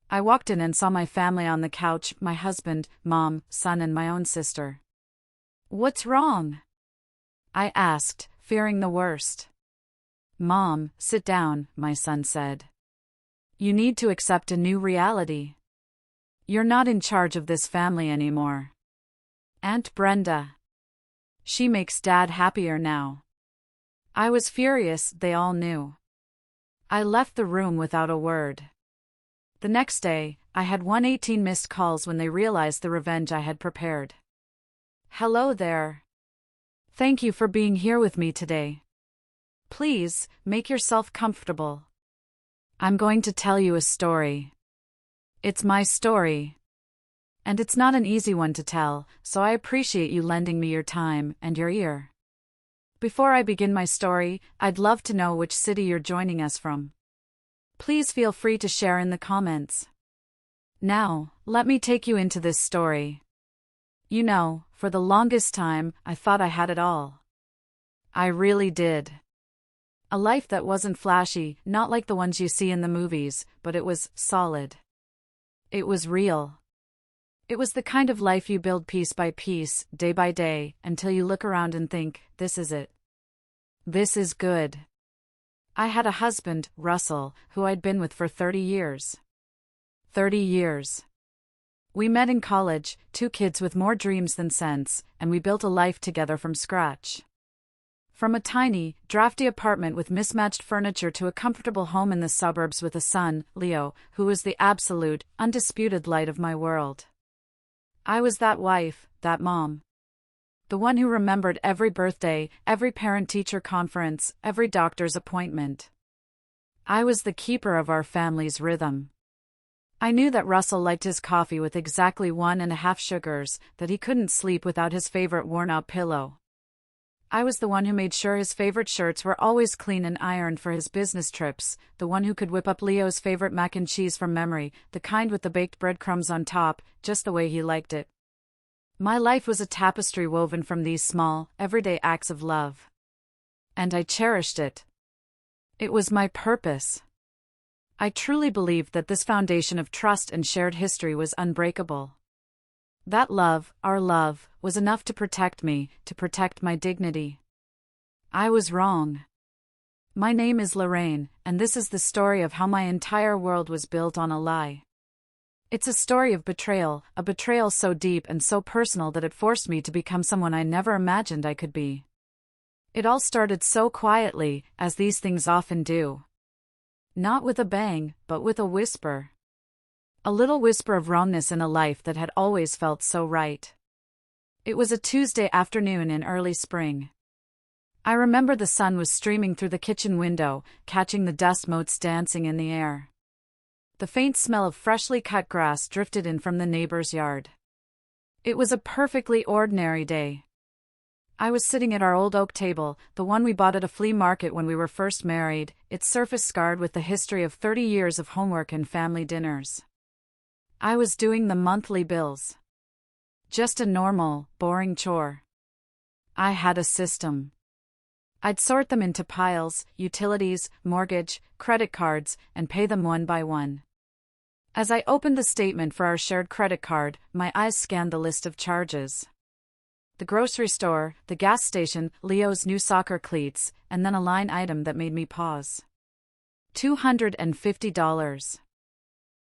I walked in and saw my family on the couch, my husband, mom, son, and my own sister. "What's wrong?" I asked, fearing the worst. "Mom, sit down," my son said. "You need to accept a new reality. You're not in charge of this family anymore. Aunt Brenda. She makes Dad happier now." I was furious, they all knew. I left the room without a word. The next day, I had 118 missed calls when they realized the revenge I had prepared. "Hello there. Thank you for being here with me today. Please, make yourself comfortable. I'm going to tell you a story. It's my story. And it's not an easy one to tell, so I appreciate you lending me your time and your ear. Before I begin my story, I'd love to know which city you're joining us from. Please feel free to share in the comments. Now, let me take you into this story. You know, for the longest time, I thought I had it all. I really did. A life that wasn't flashy, not like the ones you see in the movies, but it was solid. It was real. It was the kind of life you build piece by piece, day by day, until you look around and think, this is it. This is good. I had a husband, Russell, who I'd been with for 30 years. 30 years. We met in college, two kids with more dreams than sense, and we built a life together from scratch. From a tiny, drafty apartment with mismatched furniture to a comfortable home in the suburbs with a son, Leo, who was the absolute, undisputed light of my world. I was that wife, that mom. The one who remembered every birthday, every parent-teacher conference, every doctor's appointment. I was the keeper of our family's rhythm. I knew that Russell liked his coffee with exactly 1.5 sugars, that he couldn't sleep without his favorite worn-out pillow. I was the one who made sure his favorite shirts were always clean and ironed for his business trips, the one who could whip up Leo's favorite mac and cheese from memory, the kind with the baked breadcrumbs on top, just the way he liked it. My life was a tapestry woven from these small, everyday acts of love. And I cherished it. It was my purpose. I truly believed that this foundation of trust and shared history was unbreakable. That love, our love, was enough to protect me, to protect my dignity. I was wrong. My name is Lorraine, and this is the story of how my entire world was built on a lie. It's a story of betrayal, a betrayal so deep and so personal that it forced me to become someone I never imagined I could be. It all started so quietly, as these things often do. Not with a bang, but with a whisper. A little whisper of wrongness in a life that had always felt so right. It was a Tuesday afternoon in early spring. I remember the sun was streaming through the kitchen window, catching the dust motes dancing in the air. The faint smell of freshly cut grass drifted in from the neighbor's yard. It was a perfectly ordinary day. I was sitting at our old oak table, the one we bought at a flea market when we were first married, its surface scarred with the history of 30 years of homework and family dinners. I was doing the monthly bills. Just a normal, boring chore. I had a system. I'd sort them into piles, utilities, mortgage, credit cards, and pay them one by one. As I opened the statement for our shared credit card, my eyes scanned the list of charges. The grocery store, the gas station, Leo's new soccer cleats, and then a line item that made me pause. $250.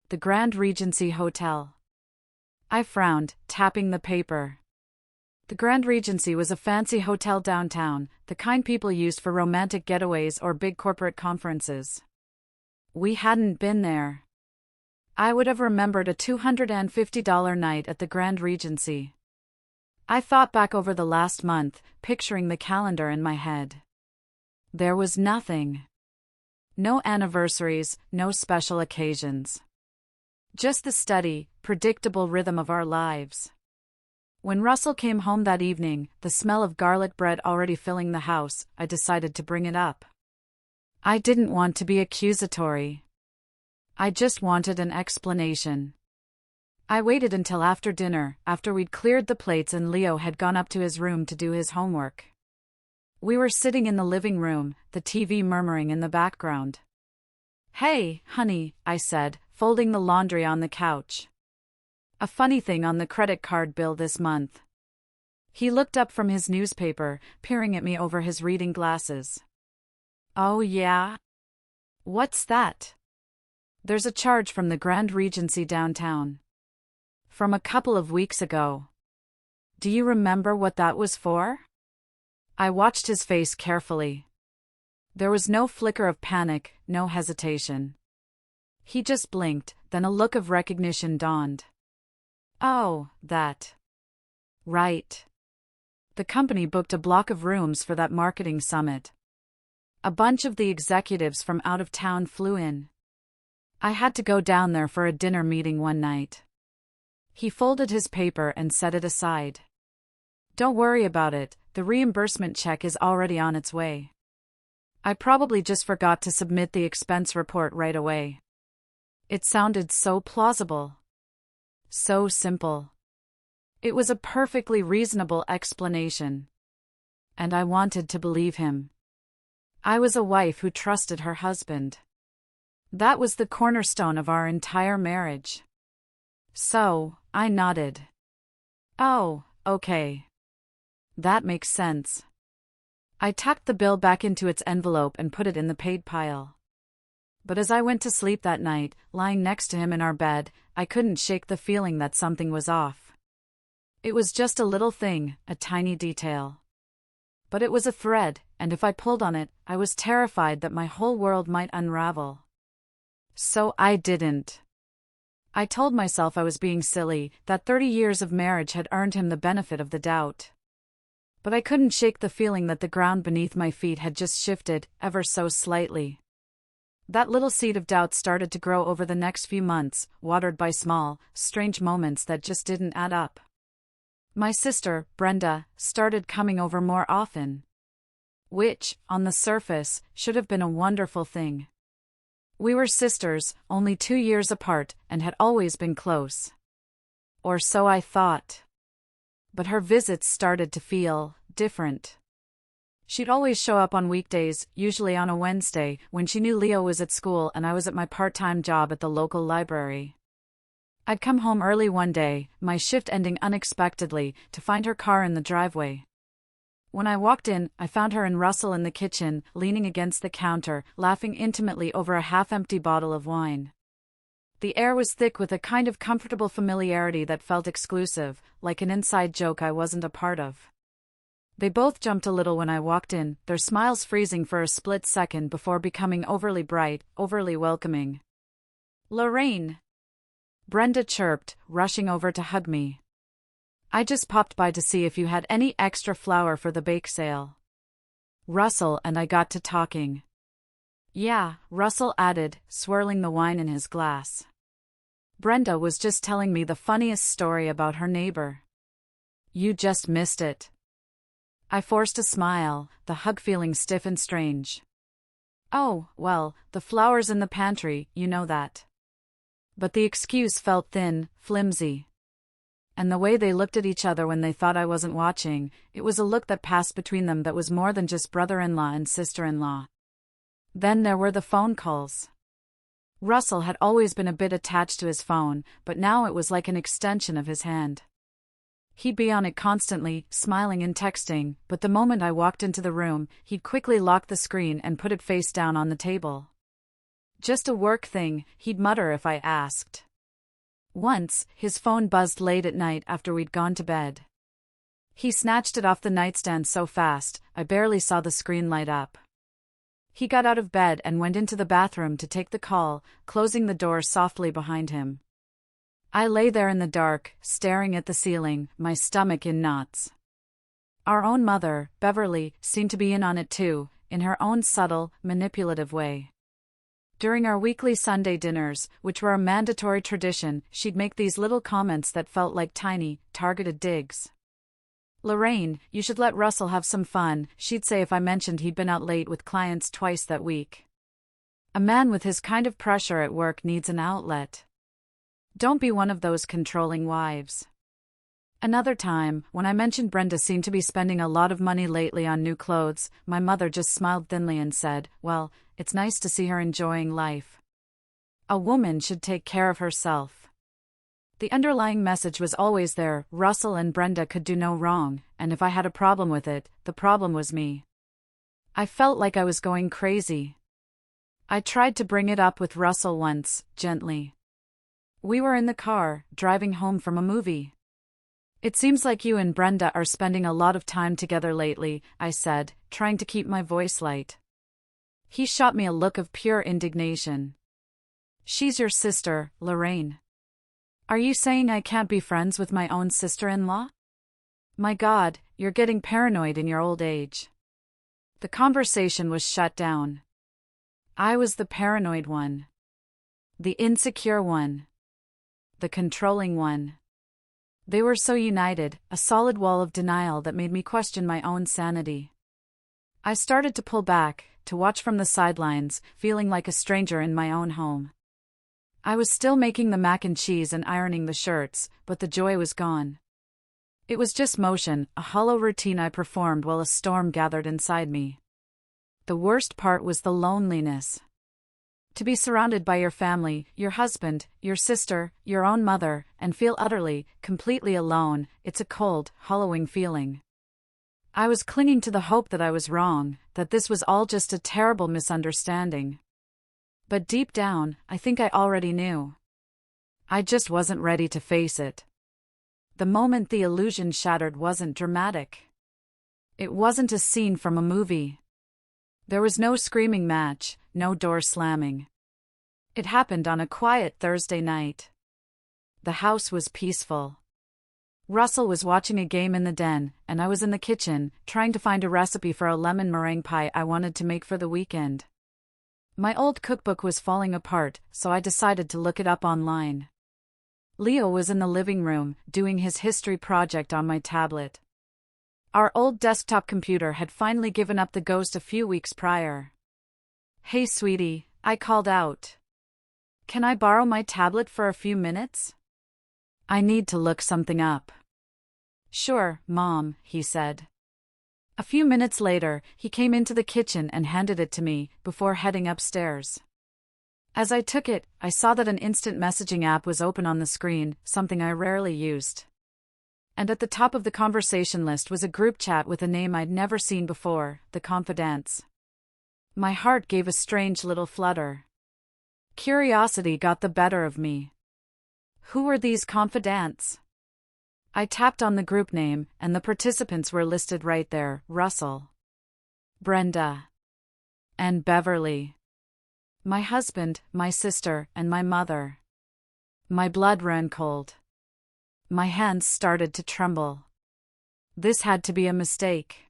The Grand Regency Hotel. I frowned, tapping the paper. The Grand Regency was a fancy hotel downtown, the kind people used for romantic getaways or big corporate conferences. We hadn't been there. I would have remembered a $250 night at the Grand Regency. I thought back over the last month, picturing the calendar in my head. There was nothing. No anniversaries, no special occasions. Just the steady, predictable rhythm of our lives. When Russell came home that evening, the smell of garlic bread already filling the house, I decided to bring it up. I didn't want to be accusatory. I just wanted an explanation. I waited until after dinner, after we'd cleared the plates and Leo had gone up to his room to do his homework. We were sitting in the living room, the TV murmuring in the background. "Hey, honey," I said, folding the laundry on the couch. A funny thing on the credit card bill this month. He looked up from his newspaper, peering at me over his reading glasses. Oh yeah? What's that? There's a charge from the Grand Regency downtown. From a couple of weeks ago. Do you remember what that was for? I watched his face carefully. There was no flicker of panic, no hesitation. He just blinked, then a look of recognition dawned. Oh, that. Right. The company booked a block of rooms for that marketing summit. A bunch of the executives from out of town flew in. I had to go down there for a dinner meeting one night. He folded his paper and set it aside. Don't worry about it, the reimbursement check is already on its way. I probably just forgot to submit the expense report right away. It sounded so plausible. So simple. It was a perfectly reasonable explanation. And I wanted to believe him. I was a wife who trusted her husband. That was the cornerstone of our entire marriage. So, I nodded. Oh, okay. That makes sense. I tucked the bill back into its envelope and put it in the paid pile. But as I went to sleep that night, lying next to him in our bed, I couldn't shake the feeling that something was off. It was just a little thing, a tiny detail. But it was a thread, and if I pulled on it, I was terrified that my whole world might unravel. So I didn't. I told myself I was being silly, that 30 years of marriage had earned him the benefit of the doubt. But I couldn't shake the feeling that the ground beneath my feet had just shifted, ever so slightly. That little seed of doubt started to grow over the next few months, watered by small, strange moments that just didn't add up. My sister, Brenda, started coming over more often. Which, on the surface, should have been a wonderful thing. We were sisters, only 2 years apart, and had always been close. Or so I thought. But her visits started to feel different. She'd always show up on weekdays, usually on a Wednesday, when she knew Leo was at school and I was at my part-time job at the local library. I'd come home early one day, my shift ending unexpectedly, to find her car in the driveway. When I walked in, I found her and Russell in the kitchen, leaning against the counter, laughing intimately over a half-empty bottle of wine. The air was thick with a kind of comfortable familiarity that felt exclusive, like an inside joke I wasn't a part of. They both jumped a little when I walked in, their smiles freezing for a split second before becoming overly bright, overly welcoming. "Lorraine!" Brenda chirped, rushing over to hug me. "I just popped by to see if you had any extra flour for the bake sale." Russell and I got to talking. "Yeah," Russell added, swirling the wine in his glass. "Brenda was just telling me the funniest story about her neighbor." "You just missed it." I forced a smile, the hug feeling stiff and strange. "Oh, well, the flour's in the pantry, you know that." But the excuse felt thin, flimsy. And the way they looked at each other when they thought I wasn't watching, it was a look that passed between them that was more than just brother-in-law and sister-in-law. Then there were the phone calls. Russell had always been a bit attached to his phone, but now it was like an extension of his hand. He'd be on it constantly, smiling and texting, but the moment I walked into the room, he'd quickly lock the screen and put it face down on the table. "Just a work thing," he'd mutter if I asked. Once, his phone buzzed late at night after we'd gone to bed. He snatched it off the nightstand so fast, I barely saw the screen light up. He got out of bed and went into the bathroom to take the call, closing the door softly behind him. I lay there in the dark, staring at the ceiling, my stomach in knots. Our own mother, Beverly, seemed to be in on it too, in her own subtle, manipulative way. During our weekly Sunday dinners, which were a mandatory tradition, she'd make these little comments that felt like tiny, targeted digs. "Lorraine, you should let Russell have some fun," she'd say if I mentioned he'd been out late with clients twice that week. "A man with his kind of pressure at work needs an outlet. Don't be one of those controlling wives." Another time, when I mentioned Brenda seemed to be spending a lot of money lately on new clothes, my mother just smiled thinly and said, "Well, it's nice to see her enjoying life." A woman should take care of herself. The underlying message was always there: Russell and Brenda could do no wrong, and if I had a problem with it, the problem was me. I felt like I was going crazy. I tried to bring it up with Russell once, gently. We were in the car, driving home from a movie. "It seems like you and Brenda are spending a lot of time together lately," I said, trying to keep my voice light. He shot me a look of pure indignation. "She's your sister, Lorraine. Are you saying I can't be friends with my own sister-in-law? My God, you're getting paranoid in your old age." The conversation was shut down. I was the paranoid one. The insecure one. The controlling one. They were so united, a solid wall of denial that made me question my own sanity. I started to pull back, to watch from the sidelines, feeling like a stranger in my own home. I was still making the mac and cheese and ironing the shirts, but the joy was gone. It was just motion, a hollow routine I performed while a storm gathered inside me. The worst part was the loneliness. To be surrounded by your family, your husband, your sister, your own mother, and feel utterly, completely alone, it's a cold, hollowing feeling. I was clinging to the hope that I was wrong, that this was all just a terrible misunderstanding. But deep down, I think I already knew. I just wasn't ready to face it. The moment the illusion shattered wasn't dramatic. It wasn't a scene from a movie. There was no screaming match, no door slamming. It happened on a quiet Thursday night. The house was peaceful. Russell was watching a game in the den, and I was in the kitchen, trying to find a recipe for a lemon meringue pie I wanted to make for the weekend. My old cookbook was falling apart, so I decided to look it up online. Leo was in the living room, doing his history project on my tablet. Our old desktop computer had finally given up the ghost a few weeks prior. "Hey sweetie," I called out. "Can I borrow my tablet for a few minutes? I need to look something up." "Sure, Mom," he said. A few minutes later, he came into the kitchen and handed it to me, before heading upstairs. As I took it, I saw that an instant messaging app was open on the screen, something I rarely used. And at the top of the conversation list was a group chat with a name I'd never seen before, The Confidants. My heart gave a strange little flutter. Curiosity got the better of me. Who were these confidants? I tapped on the group name, and the participants were listed right there: Russell, Brenda, and Beverly. My husband, my sister, and my mother. My blood ran cold. My hands started to tremble. This had to be a mistake.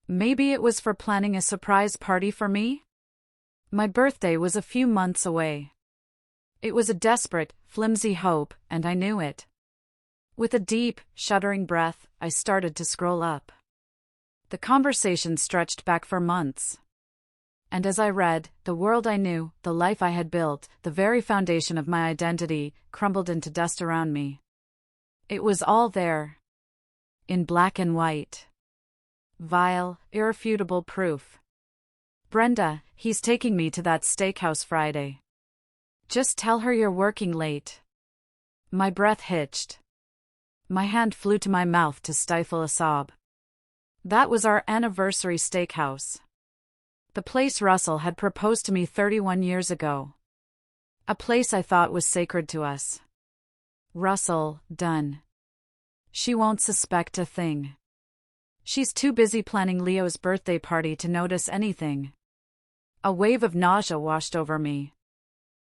Maybe it was for planning a surprise party for me? My birthday was a few months away. It was a desperate, flimsy hope, and I knew it. With a deep, shuddering breath, I started to scroll up. The conversation stretched back for months. And as I read, the world I knew, the life I had built, the very foundation of my identity, crumbled into dust around me. It was all there. In black and white. Vile, irrefutable proof. "Brenda, he's taking me to that steakhouse Friday. Just tell her you're working late." My breath hitched. My hand flew to my mouth to stifle a sob. That was our anniversary steakhouse. The place Russell had proposed to me 31 years ago. A place I thought was sacred to us. Russell, done. She won't suspect a thing. She's too busy planning Leo's birthday party to notice anything. A wave of nausea washed over me.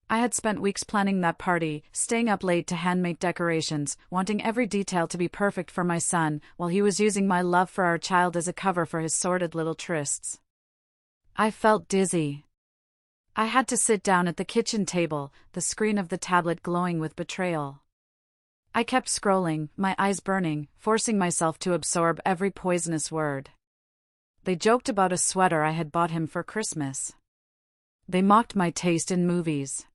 I had spent weeks planning that party, staying up late to hand-make decorations, wanting every detail to be perfect for my son, while he was using my love for our child as a cover for his sordid little trysts. I felt dizzy. I had to sit down at the kitchen table, the screen of the tablet glowing with betrayal. I kept scrolling, my eyes burning, forcing myself to absorb every poisonous word. They joked about a sweater I had bought him for Christmas. They mocked my taste in movies.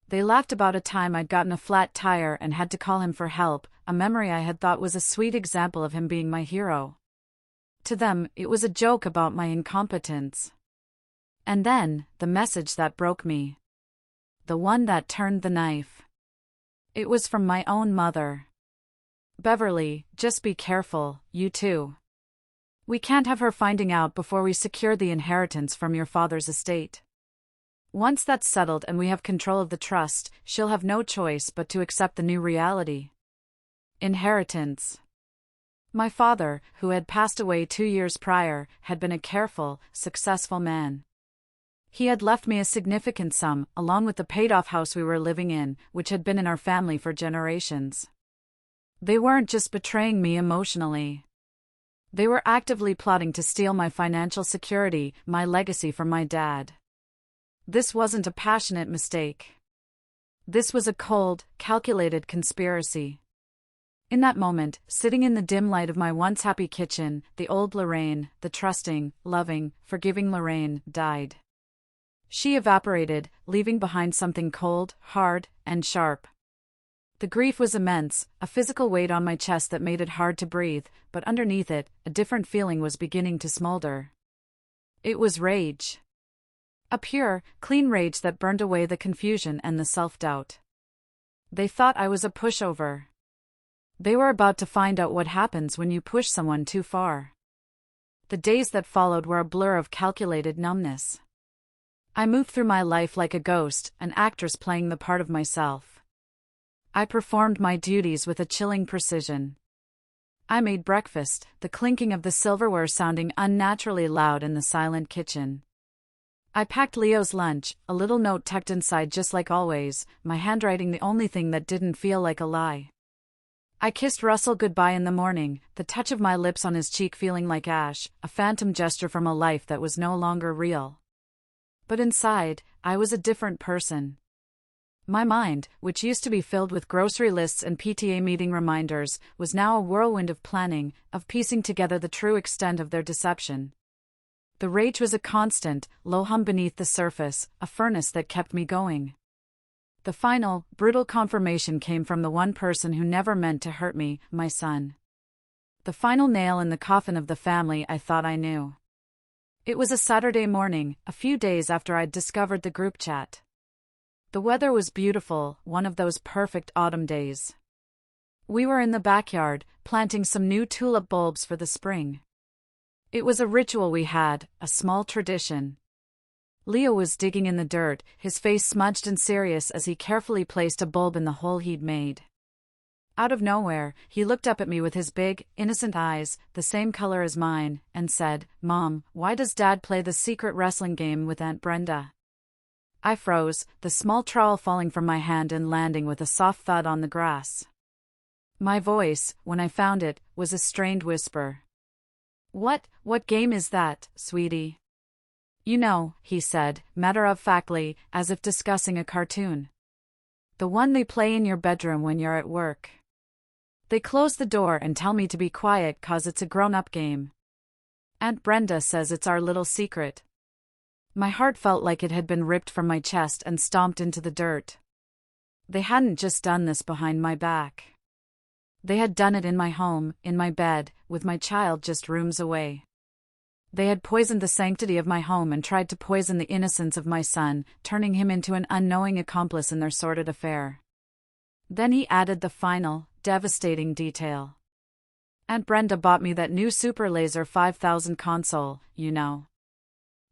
They laughed about a time I'd gotten a flat tire and had to call him for help, a memory I had thought was a sweet example of him being my hero. To them, it was a joke about my incompetence. And then, the message that broke me. the one that turned the knife. It was from my own mother. "Beverly, just be careful, you too. We can't have her finding out before we secure the inheritance from your father's estate. Once that's settled and we have control of the trust, she'll have no choice but to accept the new reality. Inheritance." My father, who had passed away 2 years prior, had been a careful, successful man. He had left me a significant sum, along with the paid-off house we were living in, which had been in our family for generations. They weren't just betraying me emotionally. They were actively plotting to steal my financial security, my legacy from my dad. This wasn't a passionate mistake. This was a cold, calculated conspiracy. In that moment, sitting in the dim light of my once happy kitchen, the old Lorraine, the trusting, loving, forgiving Lorraine, died. She evaporated, leaving behind something cold, hard, and sharp. The grief was immense, a physical weight on my chest that made it hard to breathe, but underneath it, a different feeling was beginning to smolder. It was rage. A pure, clean rage that burned away the confusion and the self-doubt. They thought I was a pushover. They were about to find out what happens when you push someone too far. The days that followed were a blur of calculated numbness. I moved through my life like a ghost, an actress playing the part of myself. I performed my duties with a chilling precision. I made breakfast, the clinking of the silverware sounding unnaturally loud in the silent kitchen. I packed Leo's lunch, a little note tucked inside just like always, my handwriting the only thing that didn't feel like a lie. I kissed Russell goodbye in the morning, the touch of my lips on his cheek feeling like ash, a phantom gesture from a life that was no longer real. But inside, I was a different person. My mind, which used to be filled with grocery lists and PTA meeting reminders, was now a whirlwind of planning, of piecing together the true extent of their deception. The rage was a constant, low hum beneath the surface, a furnace that kept me going. The final, brutal confirmation came from the one person who never meant to hurt me, my son. The final nail in the coffin of the family I thought I knew. It was a Saturday morning, a few days after I'd discovered the group chat. The weather was beautiful, one of those perfect autumn days. We were in the backyard, planting some new tulip bulbs for the spring. It was a ritual we had, a small tradition. Leo was digging in the dirt, his face smudged and serious as he carefully placed a bulb in the hole he'd made. Out of nowhere, he looked up at me with his big, innocent eyes, the same color as mine, and said, "Mom, why does Dad play the secret wrestling game with Aunt Brenda?" I froze, the small trowel falling from my hand and landing with a soft thud on the grass. My voice, when I found it, was a strained whisper. What game is that, sweetie?" "You know," he said, matter-of-factly, as if discussing a cartoon. "The one they play in your bedroom when you're at work. They close the door and tell me to be quiet 'cause it's a grown-up game. Aunt Brenda says it's our little secret." My heart felt like it had been ripped from my chest and stomped into the dirt. They hadn't just done this behind my back. They had done it in my home, in my bed, with my child just rooms away. They had poisoned the sanctity of my home and tried to poison the innocence of my son, turning him into an unknowing accomplice in their sordid affair. Then he added the final, devastating detail. "Aunt Brenda bought me that new Super Laser 5000 console, you know.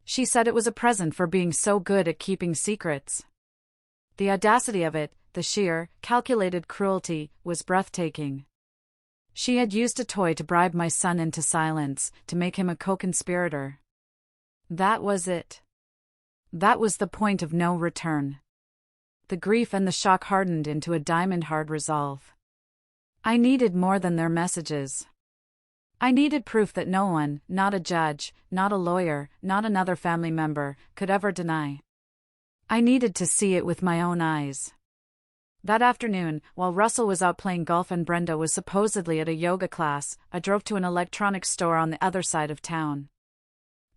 She said it was a present for being so good at keeping secrets." The audacity of it, the sheer, calculated cruelty, was breathtaking. She had used a toy to bribe my son into silence, to make him a co-conspirator. That was it. That was the point of no return. The grief and the shock hardened into a diamond-hard resolve. I needed more than their messages. I needed proof that no one, not a judge, not a lawyer, not another family member, could ever deny. I needed to see it with my own eyes. That afternoon, while Russell was out playing golf and Brenda was supposedly at a yoga class, I drove to an electronics store on the other side of town.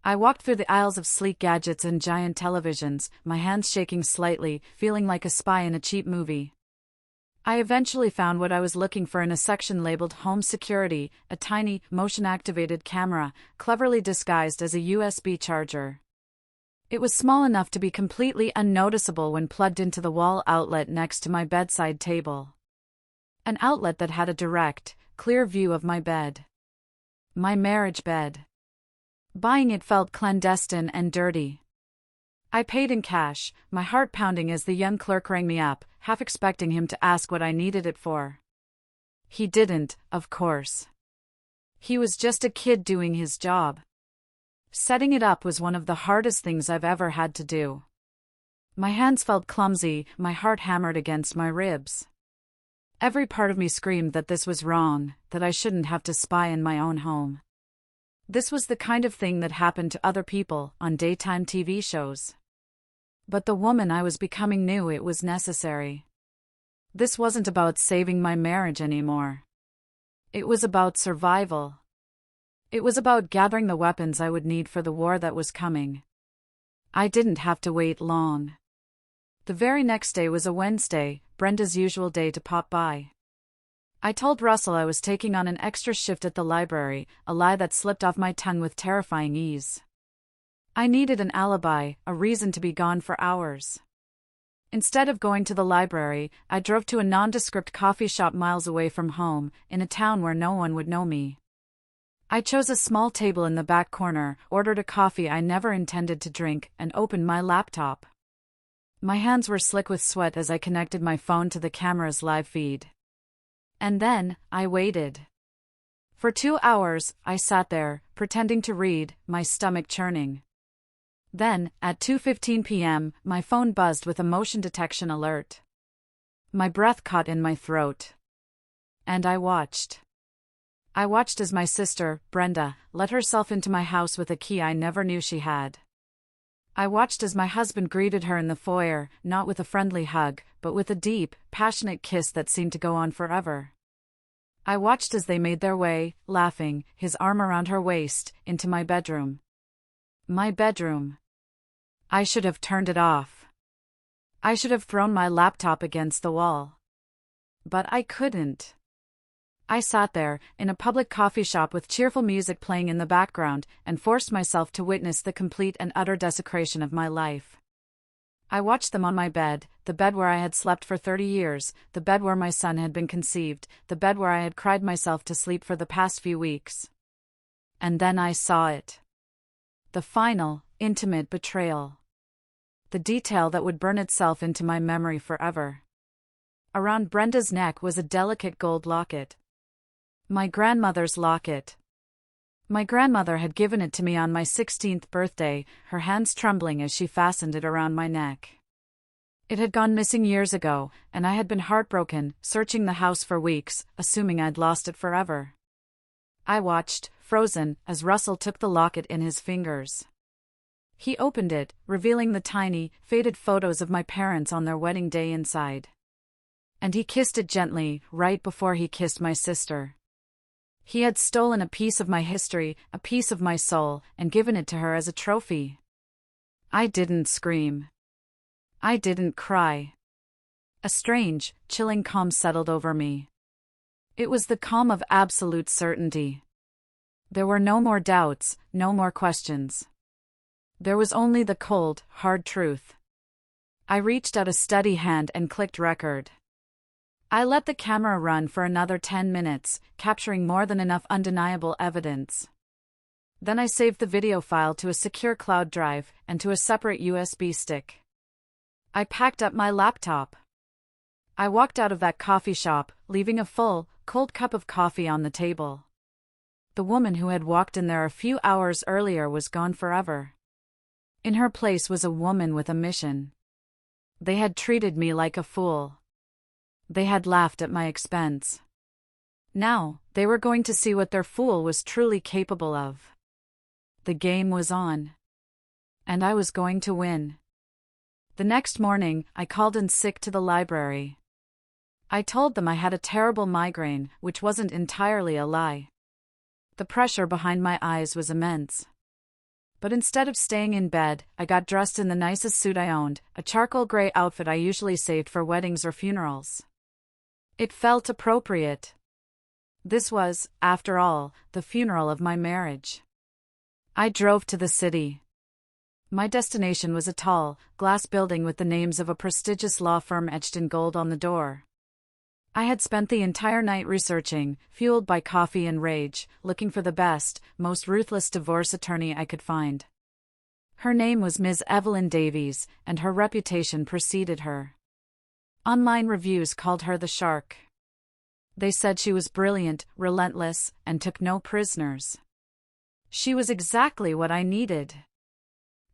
I walked through the aisles of sleek gadgets and giant televisions, my hands shaking slightly, feeling like a spy in a cheap movie. I eventually found what I was looking for in a section labeled Home Security, a tiny, motion-activated camera, cleverly disguised as a USB charger. It was small enough to be completely unnoticeable when plugged into the wall outlet next to my bedside table. An outlet that had a direct, clear view of my bed. My marriage bed. Buying it felt clandestine and dirty. I paid in cash, my heart pounding as the young clerk rang me up, half expecting him to ask what I needed it for. He didn't, of course. He was just a kid doing his job. Setting it up was one of the hardest things I've ever had to do. My hands felt clumsy, my heart hammered against my ribs. Every part of me screamed that this was wrong, that I shouldn't have to spy in my own home. This was the kind of thing that happened to other people on daytime TV shows. But the woman I was becoming knew it was necessary. This wasn't about saving my marriage anymore. It was about survival. It was about gathering the weapons I would need for the war that was coming. I didn't have to wait long. The very next day was a Wednesday, Brenda's usual day to pop by. I told Russell I was taking on an extra shift at the library, a lie that slipped off my tongue with terrifying ease. I needed an alibi, a reason to be gone for hours. Instead of going to the library, I drove to a nondescript coffee shop miles away from home, in a town where no one would know me. I chose a small table in the back corner, ordered a coffee I never intended to drink, and opened my laptop. My hands were slick with sweat as I connected my phone to the camera's live feed. And then, I waited. For 2 hours, I sat there, pretending to read, my stomach churning. Then, at 2:15 p.m., my phone buzzed with a motion detection alert. My breath caught in my throat. And I watched. I watched as my sister, Brenda, let herself into my house with a key I never knew she had. I watched as my husband greeted her in the foyer, not with a friendly hug, but with a deep, passionate kiss that seemed to go on forever. I watched as they made their way, laughing, his arm around her waist, into my bedroom. My bedroom. I should have turned it off. I should have thrown my laptop against the wall. But I couldn't. I sat there, in a public coffee shop with cheerful music playing in the background, and forced myself to witness the complete and utter desecration of my life. I watched them on my bed, the bed where I had slept for 30 years, the bed where my son had been conceived, the bed where I had cried myself to sleep for the past few weeks. And then I saw it. The final, intimate betrayal. The detail that would burn itself into my memory forever. Around Brenda's neck was a delicate gold locket. My grandmother's locket. My grandmother had given it to me on my 16th birthday, her hands trembling as she fastened it around my neck. It had gone missing years ago, and I had been heartbroken, searching the house for weeks, assuming I'd lost it forever. I watched, frozen, as Russell took the locket in his fingers. He opened it, revealing the tiny, faded photos of my parents on their wedding day inside. And he kissed it gently, right before he kissed my sister. He had stolen a piece of my history, a piece of my soul, and given it to her as a trophy. I didn't scream. I didn't cry. A strange, chilling calm settled over me. It was the calm of absolute certainty. There were no more doubts, no more questions. There was only the cold, hard truth. I reached out a steady hand and clicked record. I let the camera run for another 10 minutes, capturing more than enough undeniable evidence. Then I saved the video file to a secure cloud drive and to a separate USB stick. I packed up my laptop. I walked out of that coffee shop, leaving a full, cold cup of coffee on the table. The woman who had walked in there a few hours earlier was gone forever. In her place was a woman with a mission. They had treated me like a fool. They had laughed at my expense. Now, they were going to see what their fool was truly capable of. The game was on. And I was going to win. The next morning, I called in sick to the library. I told them I had a terrible migraine, which wasn't entirely a lie. The pressure behind my eyes was immense. But instead of staying in bed, I got dressed in the nicest suit I owned, a charcoal gray outfit I usually saved for weddings or funerals. It felt appropriate. This was, after all, the funeral of my marriage. I drove to the city. My destination was a tall, glass building with the names of a prestigious law firm etched in gold on the door. I had spent the entire night researching, fueled by coffee and rage, looking for the best, most ruthless divorce attorney I could find. Her name was Ms. Evelyn Davies, and her reputation preceded her. Online reviews called her the Shark. They said she was brilliant, relentless, and took no prisoners. She was exactly what I needed.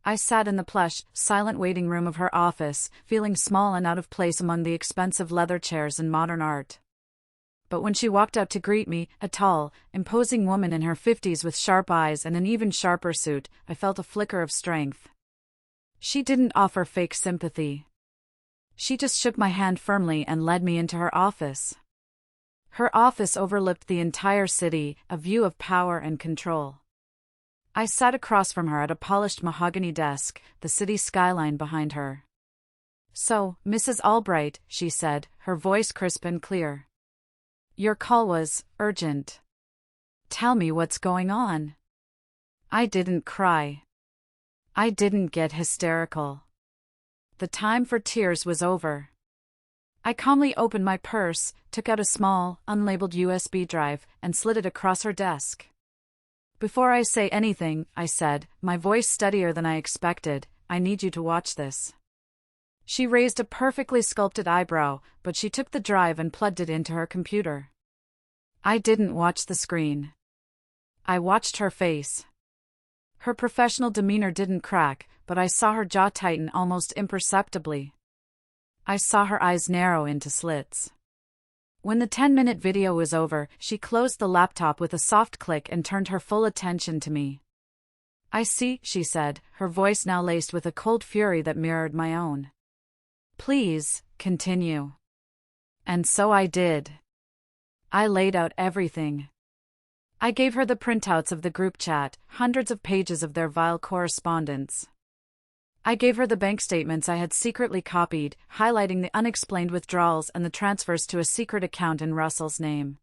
I sat in the plush, silent waiting room of her office, feeling small and out of place among the expensive leather chairs and modern art. But when she walked up to greet me, a tall, imposing woman in her 50s with sharp eyes and an even sharper suit, I felt a flicker of strength. She didn't offer fake sympathy. She just shook my hand firmly and led me into her office. Her office overlooked the entire city, a view of power and control. I sat across from her at a polished mahogany desk, the city skyline behind her. "So, Mrs. Albright," she said, her voice crisp and clear. "Your call was urgent. Tell me what's going on." I didn't cry. I didn't get hysterical. The time for tears was over. I calmly opened my purse, took out a small, unlabeled USB drive, and slid it across her desk. "Before I say anything," I said, my voice steadier than I expected, "I need you to watch this." She raised a perfectly sculpted eyebrow, but she took the drive and plugged it into her computer. I didn't watch the screen. I watched her face. Her professional demeanor didn't crack, but I saw her jaw tighten almost imperceptibly. I saw her eyes narrow into slits. When the 10-minute video was over, she closed the laptop with a soft click and turned her full attention to me. "I see," she said, her voice now laced with a cold fury that mirrored my own. "Please, continue." And so I did. I laid out everything. I gave her the printouts of the group chat, hundreds of pages of their vile correspondence. I gave her the bank statements I had secretly copied, highlighting the unexplained withdrawals and the transfers to a secret account in Russell's name.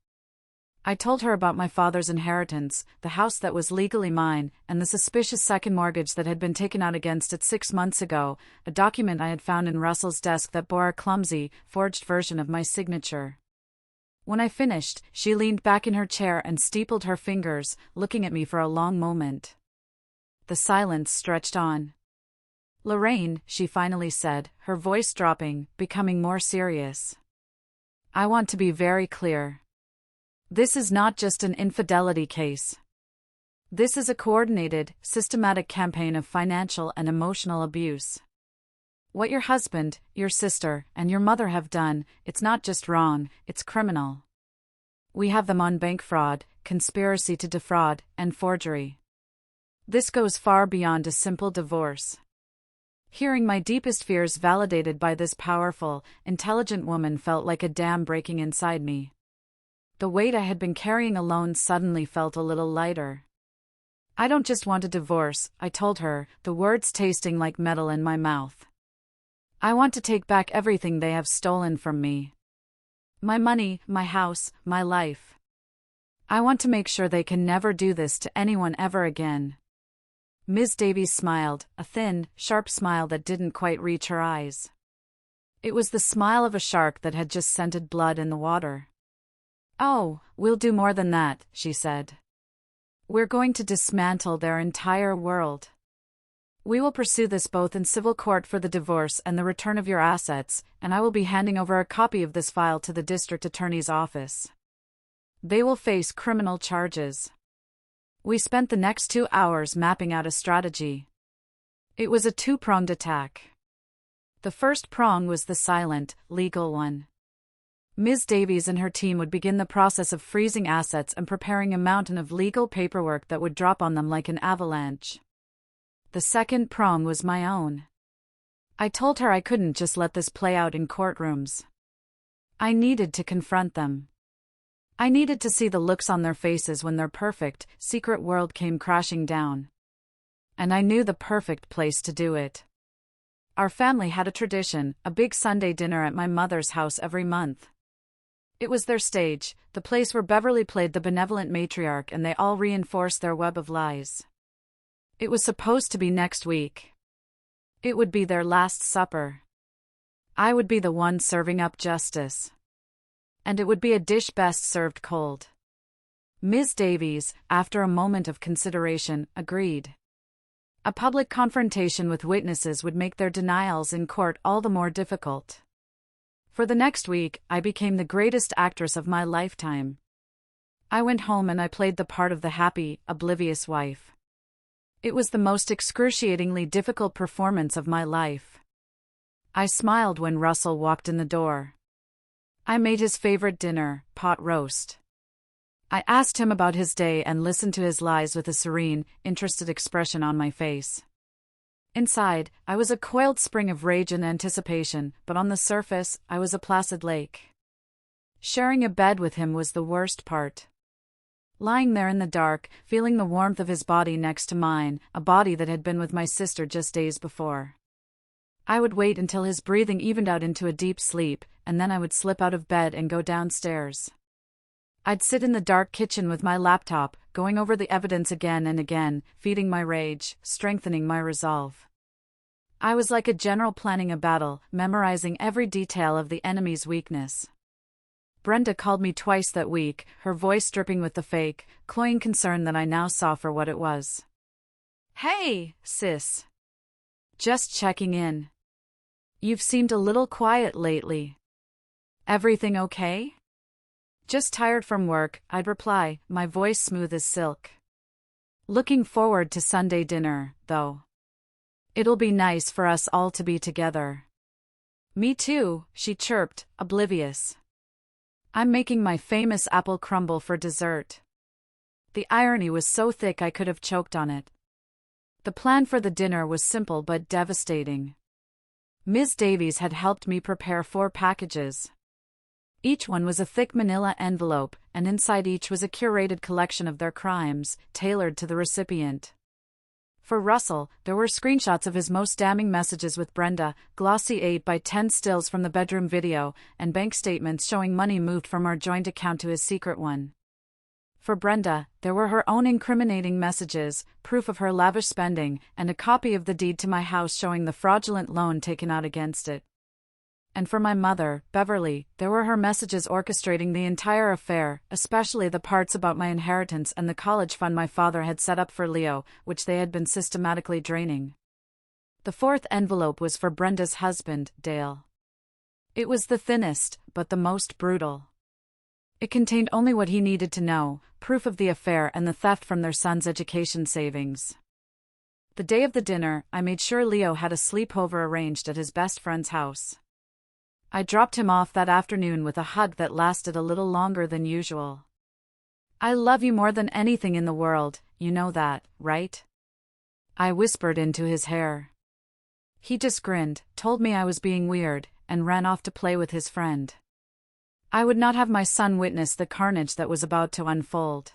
I told her about my father's inheritance, the house that was legally mine, and the suspicious second mortgage that had been taken out against it 6 months ago, a document I had found in Russell's desk that bore a clumsy, forged version of my signature. When I finished, she leaned back in her chair and steepled her fingers, looking at me for a long moment. The silence stretched on. "Lorraine," she finally said, her voice dropping, becoming more serious. "I want to be very clear. This is not just an infidelity case. This is a coordinated, systematic campaign of financial and emotional abuse. What your husband, your sister, and your mother have done, it's not just wrong, it's criminal. We have them on bank fraud, conspiracy to defraud, and forgery. This goes far beyond a simple divorce." Hearing my deepest fears validated by this powerful, intelligent woman felt like a dam breaking inside me. The weight I had been carrying alone suddenly felt a little lighter. "I don't just want a divorce," I told her, the words tasting like metal in my mouth. "I want to take back everything they have stolen from me. My money, my house, my life. I want to make sure they can never do this to anyone ever again." Ms. Davies smiled, a thin, sharp smile that didn't quite reach her eyes. It was the smile of a shark that had just scented blood in the water. "Oh, we'll do more than that," she said. "We're going to dismantle their entire world. We will pursue this both in civil court for the divorce and the return of your assets, and I will be handing over a copy of this file to the district attorney's office. They will face criminal charges." We spent the next 2 hours mapping out a strategy. It was a two-pronged attack. The first prong was the silent, legal one. Ms. Davies and her team would begin the process of freezing assets and preparing a mountain of legal paperwork that would drop on them like an avalanche. The second prong was my own. I told her I couldn't just let this play out in courtrooms. I needed to confront them. I needed to see the looks on their faces when their perfect, secret world came crashing down. And I knew the perfect place to do it. Our family had a tradition, a big Sunday dinner at my mother's house every month. It was their stage, the place where Beverly played the benevolent matriarch and they all reinforced their web of lies. It was supposed to be next week. It would be their last supper. I would be the one serving up justice. And it would be a dish best served cold. Ms. Davies, after a moment of consideration, agreed. A public confrontation with witnesses would make their denials in court all the more difficult. For the next week, I became the greatest actress of my lifetime. I went home and I played the part of the happy, oblivious wife. It was the most excruciatingly difficult performance of my life. I smiled when Russell walked in the door. I made his favorite dinner, pot roast. I asked him about his day and listened to his lies with a serene, interested expression on my face. Inside, I was a coiled spring of rage and anticipation, but on the surface, I was a placid lake. Sharing a bed with him was the worst part. Lying there in the dark, feeling the warmth of his body next to mine, a body that had been with my sister just days before. I would wait until his breathing evened out into a deep sleep, and then I would slip out of bed and go downstairs. I'd sit in the dark kitchen with my laptop, going over the evidence again and again, feeding my rage, strengthening my resolve. I was like a general planning a battle, memorizing every detail of the enemy's weakness. Brenda called me twice that week, her voice dripping with the fake, cloying concern that I now saw for what it was. "Hey, sis. Just checking in. You've seemed a little quiet lately. Everything okay?" "Just tired from work," I'd reply, my voice smooth as silk. "Looking forward to Sunday dinner, though. It'll be nice for us all to be together." "Me too," she chirped, oblivious. "I'm making my famous apple crumble for dessert." The irony was so thick I could have choked on it. The plan for the dinner was simple but devastating. Ms. Davies had helped me prepare 4 packages. Each one was a thick manila envelope, and inside each was a curated collection of their crimes, tailored to the recipient. For Russell, there were screenshots of his most damning messages with Brenda, glossy 8x10 stills from the bedroom video, and bank statements showing money moved from our joint account to his secret one. For Brenda, there were her own incriminating messages, proof of her lavish spending, and a copy of the deed to my house showing the fraudulent loan taken out against it. And for my mother, Beverly, there were her messages orchestrating the entire affair, especially the parts about my inheritance and the college fund my father had set up for Leo, which they had been systematically draining. The 4th envelope was for Brenda's husband, Dale. It was the thinnest, but the most brutal. It contained only what he needed to know, proof of the affair and the theft from their son's education savings. The day of the dinner, I made sure Leo had a sleepover arranged at his best friend's house. I dropped him off that afternoon with a hug that lasted a little longer than usual. "I love you more than anything in the world, you know that, right?" I whispered into his hair. He just grinned, told me I was being weird, and ran off to play with his friend. I would not have my son witness the carnage that was about to unfold.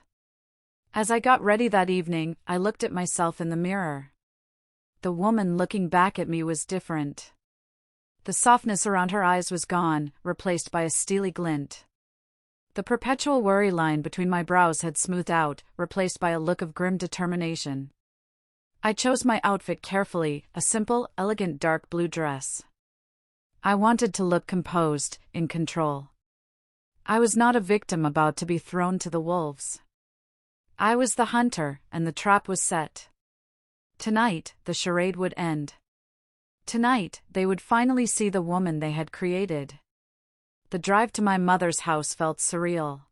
As I got ready that evening, I looked at myself in the mirror. The woman looking back at me was different. The softness around her eyes was gone, replaced by a steely glint. The perpetual worry line between my brows had smoothed out, replaced by a look of grim determination. I chose my outfit carefully, a simple, elegant dark blue dress. I wanted to look composed, in control. I was not a victim about to be thrown to the wolves. I was the hunter, and the trap was set. Tonight, the charade would end. Tonight, they would finally see the woman they had created. The drive to my mother's house felt surreal.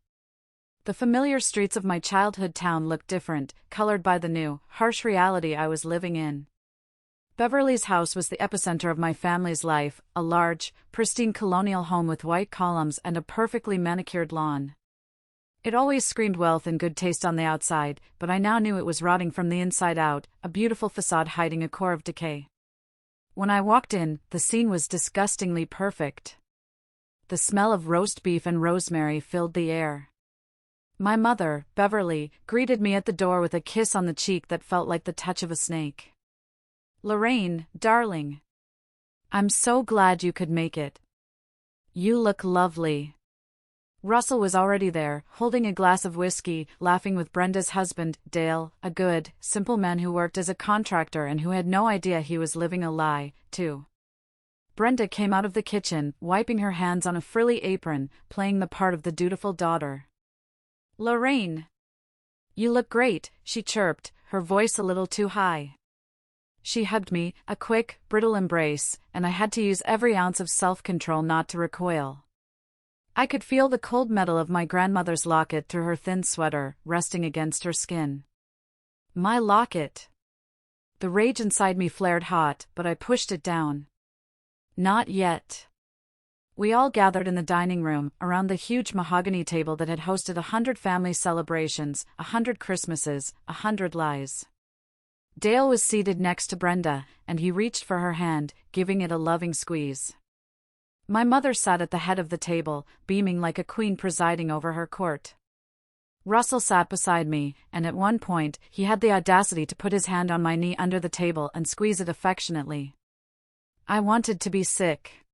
The familiar streets of my childhood town looked different, colored by the new, harsh reality I was living in. Beverly's house was the epicenter of my family's life, a large, pristine colonial home with white columns and a perfectly manicured lawn. It always screamed wealth and good taste on the outside, but I now knew it was rotting from the inside out, a beautiful facade hiding a core of decay. When I walked in, the scene was disgustingly perfect. The smell of roast beef and rosemary filled the air. My mother, Beverly, greeted me at the door with a kiss on the cheek that felt like the touch of a snake. "Lorraine, darling. I'm so glad you could make it. You look lovely." Russell was already there, holding a glass of whiskey, laughing with Brenda's husband, Dale, a good, simple man who worked as a contractor and who had no idea he was living a lie, too. Brenda came out of the kitchen, wiping her hands on a frilly apron, playing the part of the dutiful daughter. "Lorraine! You look great," she chirped, her voice a little too high. She hugged me, a quick, brittle embrace, and I had to use every ounce of self-control not to recoil. I could feel the cold metal of my grandmother's locket through her thin sweater, resting against her skin. My locket! The rage inside me flared hot, but I pushed it down. Not yet. We all gathered in the dining room, around the huge mahogany table that had hosted 100 family celebrations, 100 Christmases, 100 lies. Dale was seated next to Brenda, and he reached for her hand, giving it a loving squeeze. My mother sat at the head of the table, beaming like a queen presiding over her court. Russell sat beside me, and at one point, he had the audacity to put his hand on my knee under the table and squeeze it affectionately. I wanted to be sick.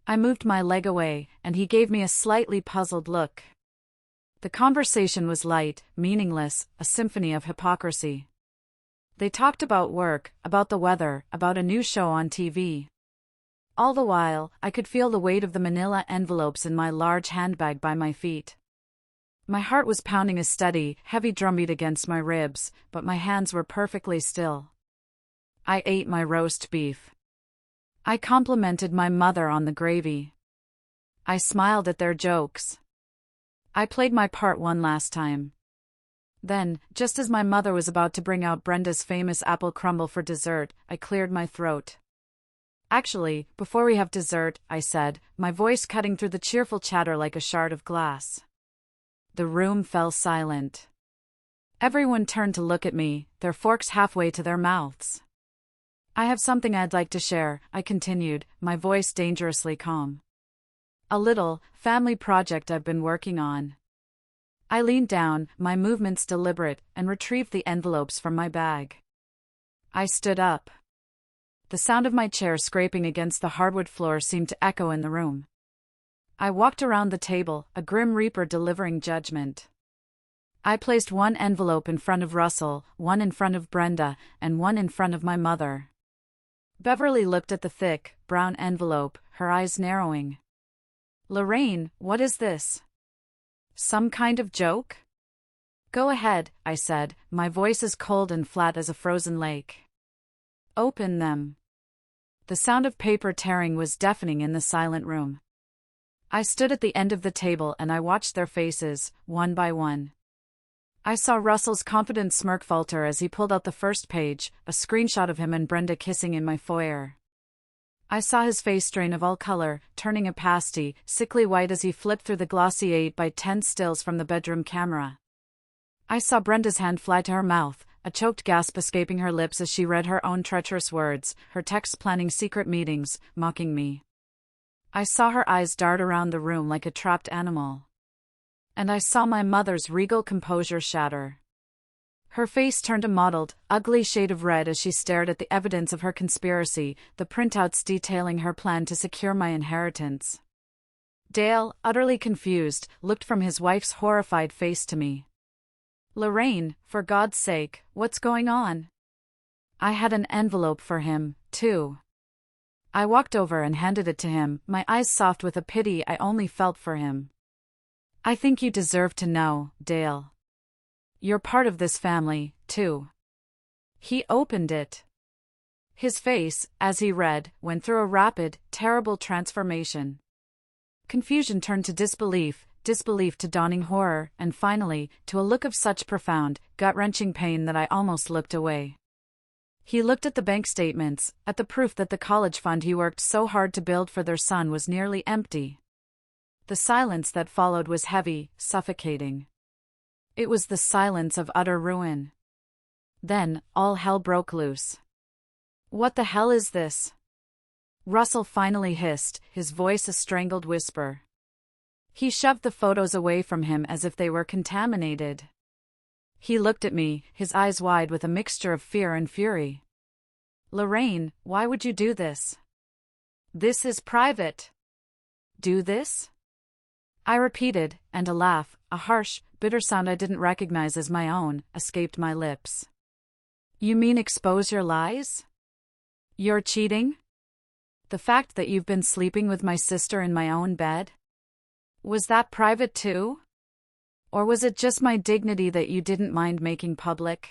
I moved my leg away, and he gave me a slightly puzzled look. The conversation was light, meaningless, a symphony of hypocrisy. They talked about work, about the weather, about a new show on TV. All the while, I could feel the weight of the manila envelopes in my large handbag by my feet. My heart was pounding a steady, heavy drumbeat against my ribs, but my hands were perfectly still. I ate my roast beef. I complimented my mother on the gravy. I smiled at their jokes. I played my part one last time. Then, just as my mother was about to bring out Brenda's famous apple crumble for dessert, I cleared my throat. "Actually, before we have dessert," I said, my voice cutting through the cheerful chatter like a shard of glass. The room fell silent. Everyone turned to look at me, their forks halfway to their mouths. "I have something I'd like to share," I continued, my voice dangerously calm. "A little, family project I've been working on." I leaned down, my movements deliberate, and retrieved the envelopes from my bag. I stood up. The sound of my chair scraping against the hardwood floor seemed to echo in the room. I walked around the table, a grim reaper delivering judgment. I placed one envelope in front of Russell, one in front of Brenda, and one in front of my mother. Beverly looked at the thick, brown envelope, her eyes narrowing. "Lorraine, what is this? Some kind of joke?" "Go ahead," I said, my voice as cold and flat as a frozen lake. "Open them." The sound of paper tearing was deafening in the silent room. I stood at the end of the table and I watched their faces, one by one. I saw Russell's confident smirk falter as he pulled out the first page, a screenshot of him and Brenda kissing in my foyer. I saw his face strain of all color, turning a pasty, sickly white as he flipped through the glossy 8x10 stills from the bedroom camera. I saw Brenda's hand fly to her mouth, a choked gasp escaping her lips as she read her own treacherous words, her texts planning secret meetings, mocking me. I saw her eyes dart around the room like a trapped animal. And I saw my mother's regal composure shatter. Her face turned a mottled, ugly shade of red as she stared at the evidence of her conspiracy, the printouts detailing her plan to secure my inheritance. Dale, utterly confused, looked from his wife's horrified face to me. "Lorraine, for God's sake, what's going on?" I had an envelope for him, too. I walked over and handed it to him, my eyes soft with a pity I only felt for him. "I think you deserve to know, Dale. You're part of this family, too." He opened it. His face, as he read, went through a rapid, terrible transformation. Confusion turned to disbelief, disbelief to dawning horror, and finally, to a look of such profound, gut-wrenching pain that I almost looked away. He looked at the bank statements, at the proof that the college fund he worked so hard to build for their son was nearly empty. The silence that followed was heavy, suffocating. It was the silence of utter ruin. Then, all hell broke loose. "What the hell is this?" Russell finally hissed, his voice a strangled whisper. He shoved the photos away from him as if they were contaminated. He looked at me, his eyes wide with a mixture of fear and fury. "Lorraine, why would you do this? This is private." "Do this?" I repeated, and a laugh, a harsh, bitter sound I didn't recognize as my own, escaped my lips. You mean expose your lies? You're cheating? The fact that you've been sleeping with my sister in my own bed? Was that private too? Or was it just my dignity that you didn't mind making public?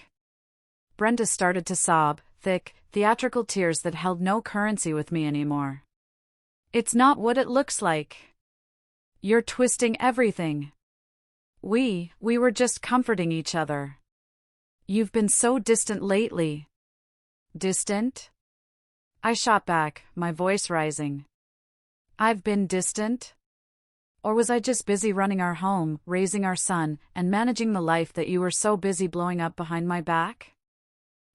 Brenda started to sob, thick, theatrical tears that held no currency with me anymore. It's not what it looks like. You're twisting everything. We were just comforting each other. You've been so distant lately. Distant? I shot back, my voice rising. I've been distant? Or was I just busy running our home, raising our son, and managing the life that you were so busy blowing up behind my back?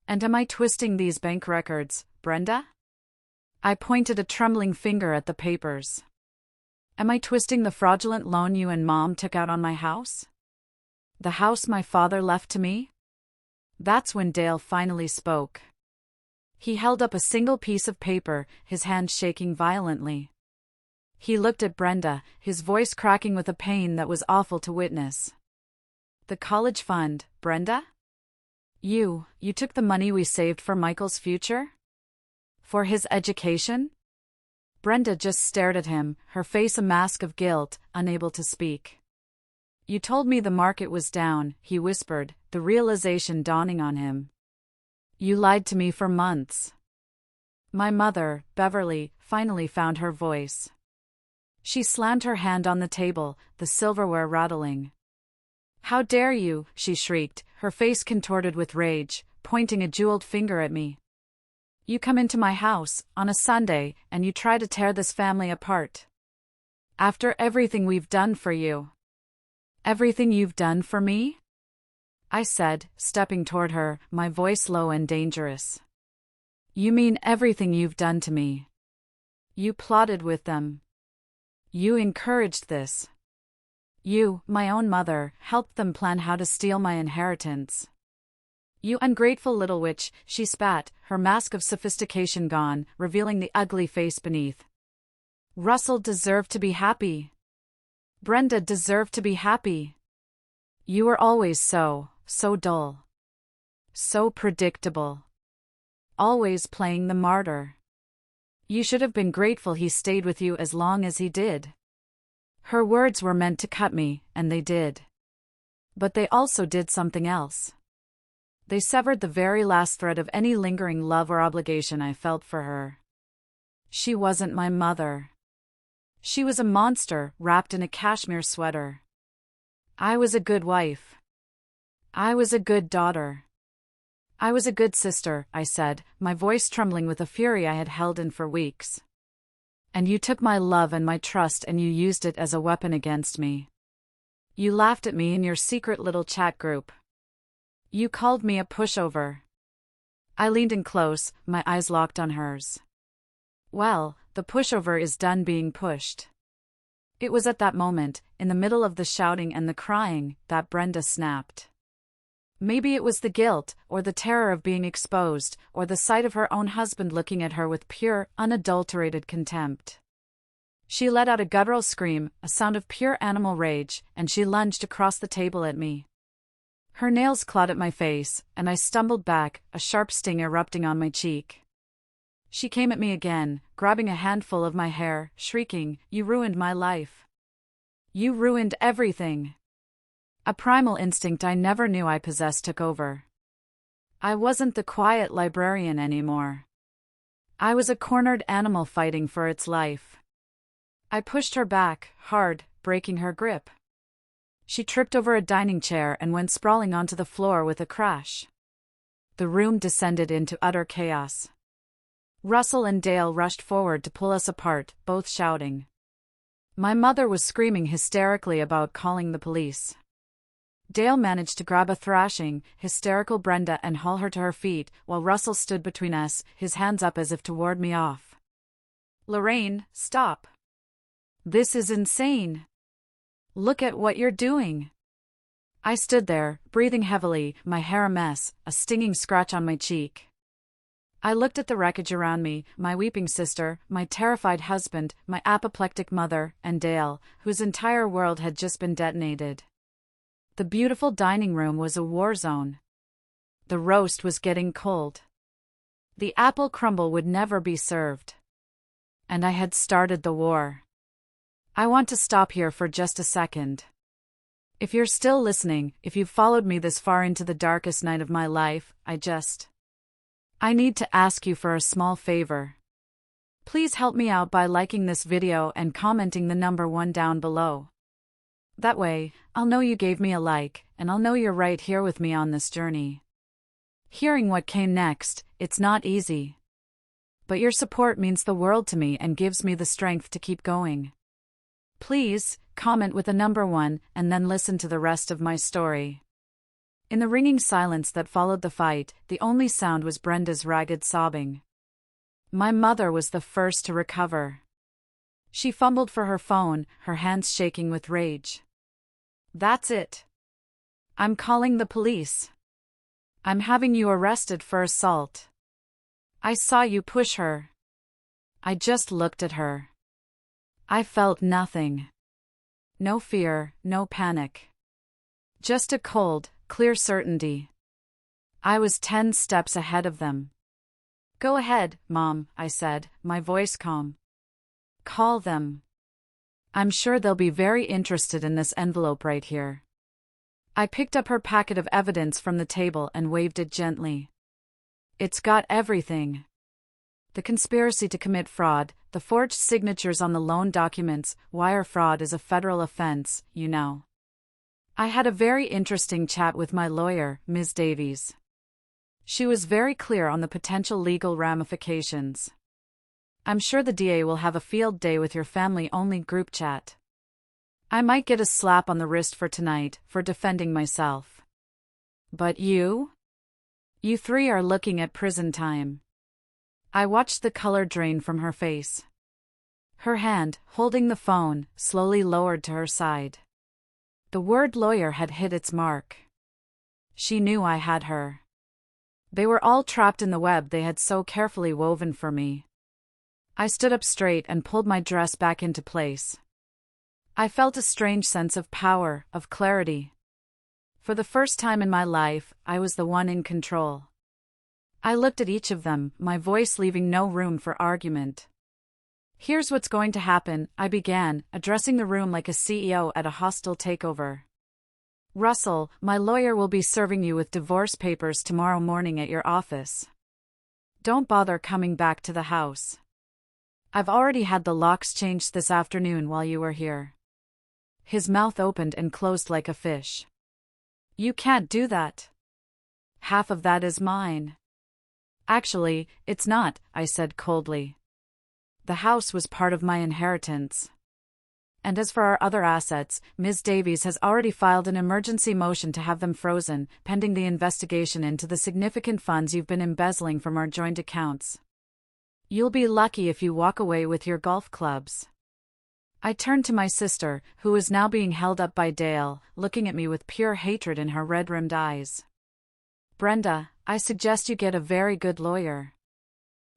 And am I twisting these bank records, Brenda? I pointed a trembling finger at the papers. Am I twisting the fraudulent loan you and Mom took out on my house? The house my father left to me? That's when Dale finally spoke. He held up a single piece of paper, his hand shaking violently. He looked at Brenda, his voice cracking with a pain that was awful to witness. The college fund, Brenda? You took the money we saved for Michael's future? For his education? Brenda just stared at him, her face a mask of guilt, unable to speak. You told me the market was down, he whispered, the realization dawning on him. You lied to me for months. My mother, Beverly, finally found her voice. She slammed her hand on the table, the silverware rattling. How dare you, she shrieked, her face contorted with rage, pointing a jeweled finger at me. You come into my house, on a Sunday, and you try to tear this family apart. After everything we've done for you. Everything you've done for me? I said, stepping toward her, my voice low and dangerous. You mean everything you've done to me? You plotted with them. You encouraged this. You, my own mother, helped them plan how to steal my inheritance. You ungrateful little witch, she spat, her mask of sophistication gone, revealing the ugly face beneath. Russell deserved to be happy. Brenda deserved to be happy. You were always so dull. So predictable. Always playing the martyr. You should have been grateful he stayed with you as long as he did. Her words were meant to cut me, and they did. But they also did something else. They severed the very last thread of any lingering love or obligation I felt for her. She wasn't my mother. She was a monster wrapped in a cashmere sweater. I was a good wife. I was a good daughter. I was a good sister, I said, my voice trembling with a fury I had held in for weeks. And you took my love and my trust and you used it as a weapon against me. You laughed at me in your secret little chat group. You called me a pushover. I leaned in close, my eyes locked on hers. Well, the pushover is done being pushed. It was at that moment, in the middle of the shouting and the crying, that Brenda snapped. Maybe it was the guilt, or the terror of being exposed, or the sight of her own husband looking at her with pure, unadulterated contempt. She let out a guttural scream, a sound of pure animal rage, and she lunged across the table at me. Her nails clawed at my face, and I stumbled back, a sharp sting erupting on my cheek. She came at me again, grabbing a handful of my hair, shrieking, "You ruined my life. You ruined everything." A primal instinct I never knew I possessed took over. I wasn't the quiet librarian anymore. I was a cornered animal fighting for its life. I pushed her back, hard, breaking her grip. She tripped over a dining chair and went sprawling onto the floor with a crash. The room descended into utter chaos. Russell and Dale rushed forward to pull us apart, both shouting. My mother was screaming hysterically about calling the police. Dale managed to grab a thrashing, hysterical Brenda and haul her to her feet, while Russell stood between us, his hands up as if to ward me off. "Lorraine, stop. This is insane. Look at what you're doing." I stood there, breathing heavily, my hair a mess, a stinging scratch on my cheek. I looked at the wreckage around me, my weeping sister, my terrified husband, my apoplectic mother, and Dale, whose entire world had just been detonated. The beautiful dining room was a war zone. The roast was getting cold. The apple crumble would never be served. And I had started the war. I want to stop here for just a second. If you're still listening, if you've followed me this far into the darkest night of my life, I need to ask you for a small favor. Please help me out by liking this video and commenting the number 1 down below. That way, I'll know you gave me a like, and I'll know you're right here with me on this journey. Hearing what came next, it's not easy. But your support means the world to me and gives me the strength to keep going. Please, comment with a number 1, and then listen to the rest of my story. In the ringing silence that followed the fight, the only sound was Brenda's ragged sobbing. My mother was the first to recover. She fumbled for her phone, her hands shaking with rage. "That's it. I'm calling the police. I'm having you arrested for assault. I saw you push her." I just looked at her. I felt nothing. No fear, no panic. Just a cold, clear certainty. I was 10 steps ahead of them. "Go ahead, Mom," I said, my voice calm. "Call them. I'm sure they'll be very interested in this envelope right here." I picked up her packet of evidence from the table and waved it gently. "It's got everything. The conspiracy to commit fraud, the forged signatures on the loan documents. Wire fraud is a federal offense, you know." I had a very interesting chat with my lawyer, Ms. Davies. She was very clear on the potential legal ramifications. "I'm sure the DA will have a field day with your family-only group chat. I might get a slap on the wrist for tonight, for defending myself. But you? You 3 are looking at prison time." I watched the color drain from her face. Her hand, holding the phone, slowly lowered to her side. The word lawyer had hit its mark. She knew I had her. They were all trapped in the web they had so carefully woven for me. I stood up straight and pulled my dress back into place. I felt a strange sense of power, of clarity. For the first time in my life, I was the one in control. I looked at each of them, my voice leaving no room for argument. "Here's what's going to happen," I began, addressing the room like a CEO at a hostile takeover. "Russell, my lawyer will be serving you with divorce papers tomorrow morning at your office. Don't bother coming back to the house. I've already had the locks changed this afternoon while you were here." His mouth opened and closed like a fish. "You can't do that. Half of that is mine." "Actually, it's not," I said coldly. "The house was part of my inheritance. And as for our other assets, Ms. Davies has already filed an emergency motion to have them frozen, pending the investigation into the significant funds you've been embezzling from our joint accounts. You'll be lucky if you walk away with your golf clubs." I turned to my sister, who was now being held up by Dale, looking at me with pure hatred in her red-rimmed eyes. "Brenda, I suggest you get a very good lawyer.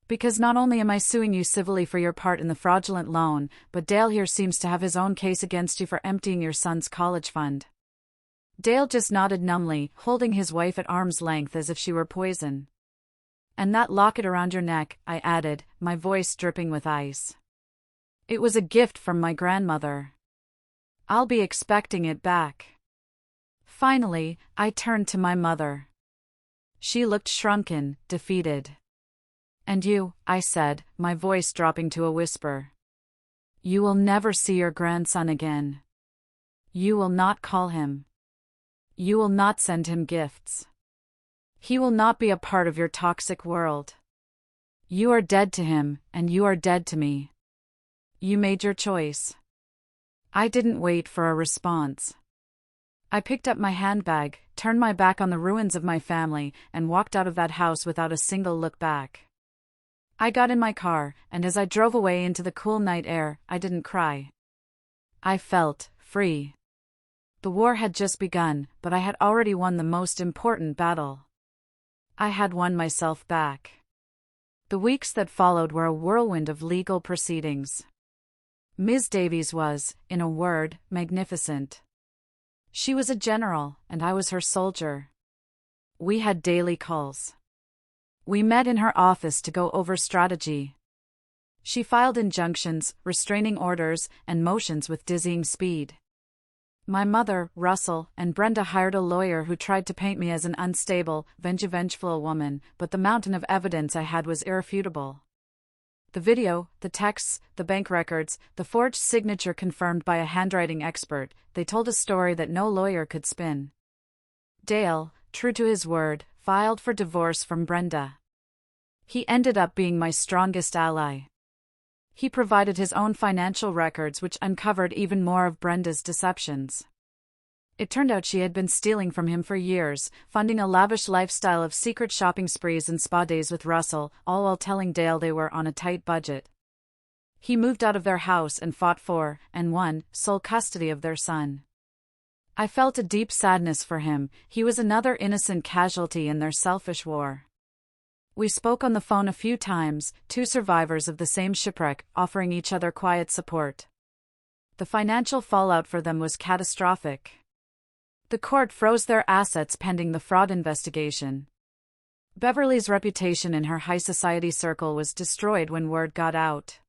Because not only am I suing you civilly for your part in the fraudulent loan, but Dale here seems to have his own case against you for emptying your son's college fund." Dale just nodded numbly, holding his wife at arm's length as if she were poison. "And that locket around your neck," I added, my voice dripping with ice. "It was a gift from my grandmother. I'll be expecting it back." Finally, I turned to my mother. She looked shrunken, defeated. "And you," I said, my voice dropping to a whisper. "You will never see your grandson again. You will not call him. You will not send him gifts. He will not be a part of your toxic world. You are dead to him, and you are dead to me. You made your choice." I didn't wait for a response. I picked up my handbag, turned my back on the ruins of my family, and walked out of that house without a single look back. I got in my car, and as I drove away into the cool night air, I didn't cry. I felt free. The war had just begun, but I had already won the most important battle. I had won myself back. The weeks that followed were a whirlwind of legal proceedings. Ms. Davies was, in a word, magnificent. She was a general, and I was her soldier. We had daily calls. We met in her office to go over strategy. She filed injunctions, restraining orders, and motions with dizzying speed. My mother, Russell, and Brenda hired a lawyer who tried to paint me as an unstable, vengeful woman, but the mountain of evidence I had was irrefutable. The video, the texts, the bank records, the forged signature confirmed by a handwriting expert, they told a story that no lawyer could spin. Dale, true to his word, filed for divorce from Brenda. He ended up being my strongest ally. He provided his own financial records which uncovered even more of Brenda's deceptions. It turned out she had been stealing from him for years, funding a lavish lifestyle of secret shopping sprees and spa days with Russell, all while telling Dale they were on a tight budget. He moved out of their house and fought for, and won, sole custody of their son. I felt a deep sadness for him. He was another innocent casualty in their selfish war. We spoke on the phone a few times, two survivors of the same shipwreck, offering each other quiet support. The financial fallout for them was catastrophic. The court froze their assets pending the fraud investigation. Beverly's reputation in her high society circle was destroyed when word got out.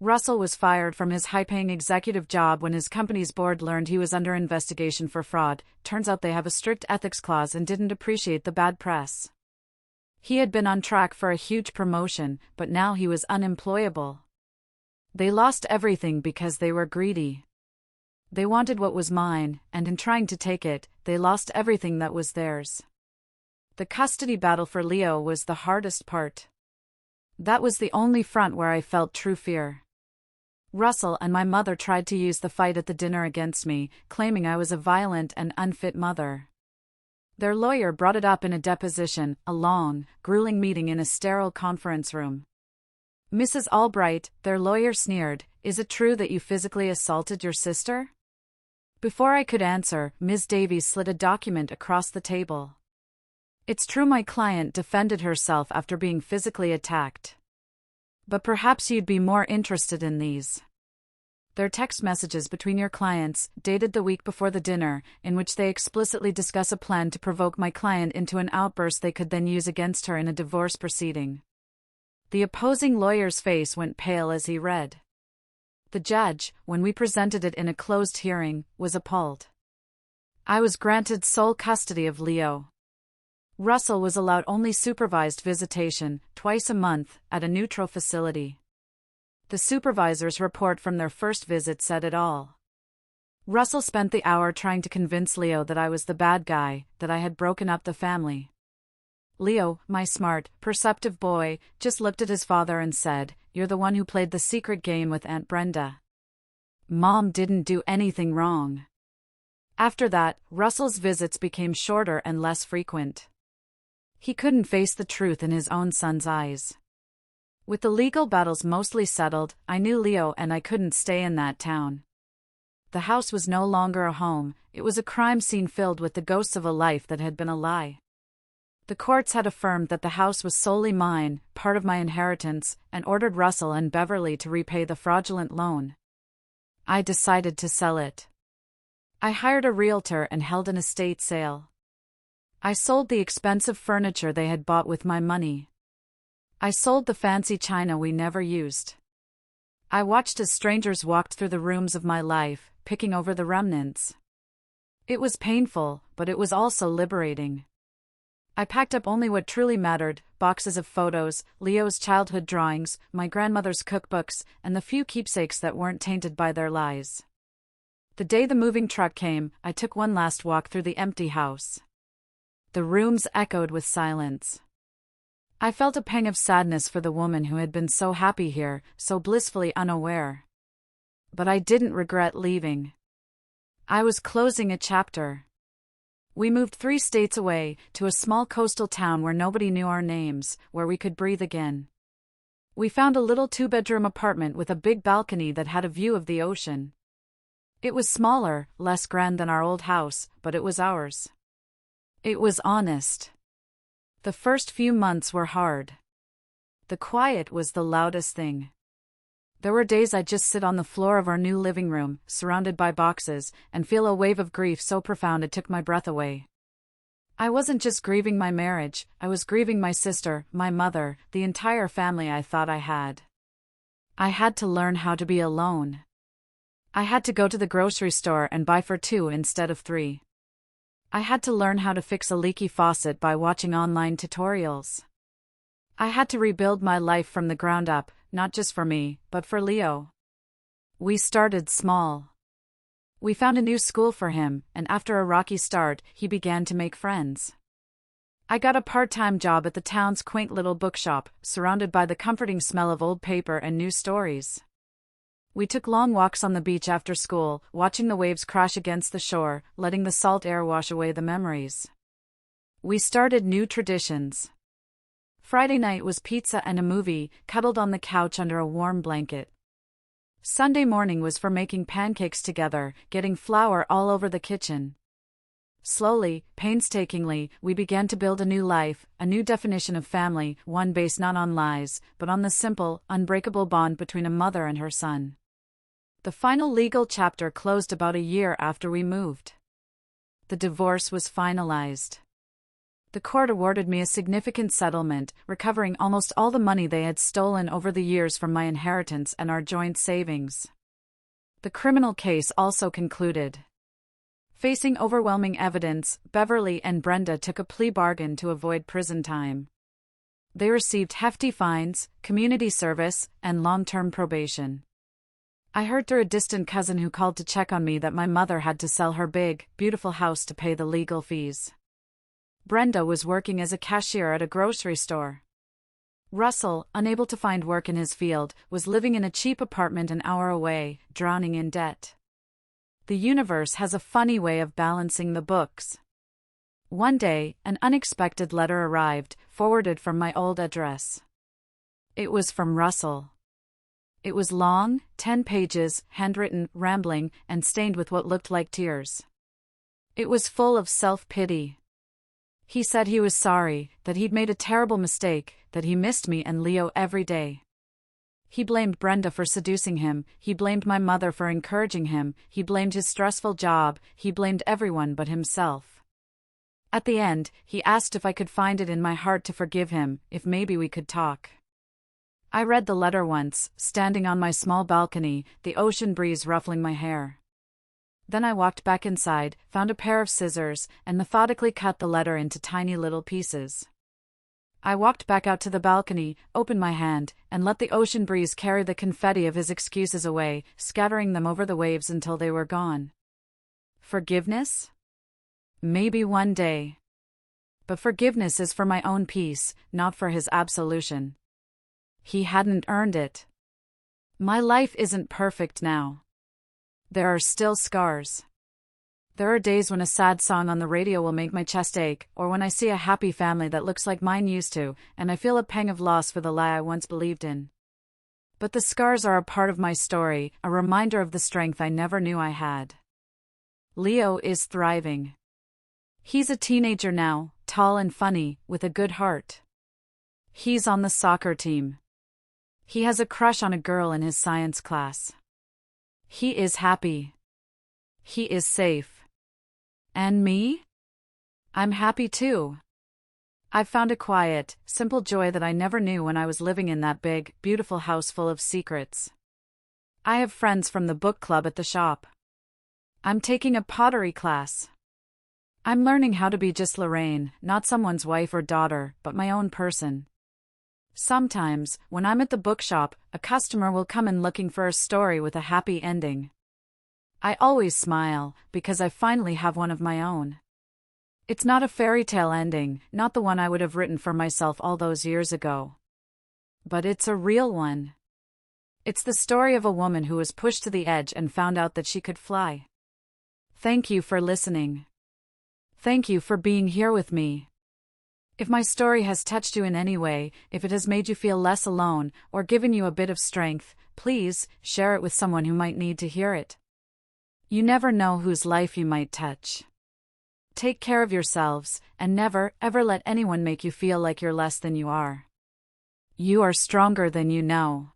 Russell was fired from his high-paying executive job when his company's board learned he was under investigation for fraud. Turns out they have a strict ethics clause and didn't appreciate the bad press. He had been on track for a huge promotion, but now he was unemployable. They lost everything because they were greedy. They wanted what was mine, and in trying to take it, they lost everything that was theirs. The custody battle for Leo was the hardest part. That was the only front where I felt true fear. Russell and my mother tried to use the fight at the dinner against me, claiming I was a violent and unfit mother. Their lawyer brought it up in a deposition, a long, grueling meeting in a sterile conference room. Mrs. Albright, their lawyer sneered, "Is it true that you physically assaulted your sister?" Before I could answer, Ms. Davies slid a document across the table. "It's true my client defended herself after being physically attacked. But perhaps you'd be more interested in these. They're text messages between your clients, dated the week before the dinner, in which they explicitly discuss a plan to provoke my client into an outburst they could then use against her in a divorce proceeding." The opposing lawyer's face went pale as he read. The judge, when we presented it in a closed hearing, was appalled. I was granted sole custody of Leo. Russell was allowed only supervised visitation, twice a month, at a neutral facility. The supervisor's report from their first visit said it all. Russell spent the hour trying to convince Leo that I was the bad guy, that I had broken up the family. Leo, my smart, perceptive boy, just looked at his father and said, "You're the one who played the secret game with Aunt Brenda. Mom didn't do anything wrong." After that, Russell's visits became shorter and less frequent. He couldn't face the truth in his own son's eyes. With the legal battles mostly settled, I knew Leo and I couldn't stay in that town. The house was no longer a home, it was a crime scene filled with the ghosts of a life that had been a lie. The courts had affirmed that the house was solely mine, part of my inheritance, and ordered Russell and Beverly to repay the fraudulent loan. I decided to sell it. I hired a realtor and held an estate sale. I sold the expensive furniture they had bought with my money. I sold the fancy china we never used. I watched as strangers walked through the rooms of my life, picking over the remnants. It was painful, but it was also liberating. I packed up only what truly mattered, boxes of photos, Leo's childhood drawings, my grandmother's cookbooks, and the few keepsakes that weren't tainted by their lies. The day the moving truck came, I took one last walk through the empty house. The rooms echoed with silence. I felt a pang of sadness for the woman who had been so happy here, so blissfully unaware. But I didn't regret leaving. I was closing a chapter. We moved 3 states away, to a small coastal town where nobody knew our names, where we could breathe again. We found a little 2-bedroom apartment with a big balcony that had a view of the ocean. It was smaller, less grand than our old house, but it was ours. It was honest. The first few months were hard. The quiet was the loudest thing. There were days I'd just sit on the floor of our new living room, surrounded by boxes, and feel a wave of grief so profound it took my breath away. I wasn't just grieving my marriage, I was grieving my sister, my mother, the entire family I thought I had. I had to learn how to be alone. I had to go to the grocery store and buy for 2 instead of 3. I had to learn how to fix a leaky faucet by watching online tutorials. I had to rebuild my life from the ground up, not just for me, but for Leo. We started small. We found a new school for him, and after a rocky start, he began to make friends. I got a part-time job at the town's quaint little bookshop, surrounded by the comforting smell of old paper and new stories. We took long walks on the beach after school, watching the waves crash against the shore, letting the salt air wash away the memories. We started new traditions. Friday night was pizza and a movie, cuddled on the couch under a warm blanket. Sunday morning was for making pancakes together, getting flour all over the kitchen. Slowly, painstakingly, we began to build a new life, a new definition of family, one based not on lies, but on the simple, unbreakable bond between a mother and her son. The final legal chapter closed about a year after we moved. The divorce was finalized. The court awarded me a significant settlement, recovering almost all the money they had stolen over the years from my inheritance and our joint savings. The criminal case also concluded. Facing overwhelming evidence, Beverly and Brenda took a plea bargain to avoid prison time. They received hefty fines, community service, and long-term probation. I heard through a distant cousin who called to check on me that my mother had to sell her big, beautiful house to pay the legal fees. Brenda was working as a cashier at a grocery store. Russell, unable to find work in his field, was living in a cheap apartment an hour away, drowning in debt. The universe has a funny way of balancing the books. One day, an unexpected letter arrived, forwarded from my old address. It was from Russell. It was long, 10 pages, handwritten, rambling, and stained with what looked like tears. It was full of self-pity. He said he was sorry, that he'd made a terrible mistake, that he missed me and Leo every day. He blamed Brenda for seducing him, he blamed my mother for encouraging him, he blamed his stressful job, he blamed everyone but himself. At the end, he asked if I could find it in my heart to forgive him, if maybe we could talk. I read the letter once, standing on my small balcony, the ocean breeze ruffling my hair. Then I walked back inside, found a pair of scissors, and methodically cut the letter into tiny little pieces. I walked back out to the balcony, opened my hand, and let the ocean breeze carry the confetti of his excuses away, scattering them over the waves until they were gone. Forgiveness? Maybe one day. But forgiveness is for my own peace, not for his absolution. He hadn't earned it. My life isn't perfect now. There are still scars. There are days when a sad song on the radio will make my chest ache, or when I see a happy family that looks like mine used to, and I feel a pang of loss for the lie I once believed in. But the scars are a part of my story, a reminder of the strength I never knew I had. Leo is thriving. He's a teenager now, tall and funny, with a good heart. He's on the soccer team. He has a crush on a girl in his science class. He is happy. He is safe. And me? I'm happy too. I've found a quiet, simple joy that I never knew when I was living in that big, beautiful house full of secrets. I have friends from the book club at the shop. I'm taking a pottery class. I'm learning how to be just Lorraine, not someone's wife or daughter, but my own person. Sometimes, when I'm at the bookshop, a customer will come in looking for a story with a happy ending. I always smile, because I finally have one of my own. It's not a fairy tale ending, not the one I would have written for myself all those years ago. But it's a real one. It's the story of a woman who was pushed to the edge and found out that she could fly. Thank you for listening. Thank you for being here with me. If my story has touched you in any way, if it has made you feel less alone, or given you a bit of strength, please share it with someone who might need to hear it. You never know whose life you might touch. Take care of yourselves, and never, ever let anyone make you feel like you're less than you are. You are stronger than you know.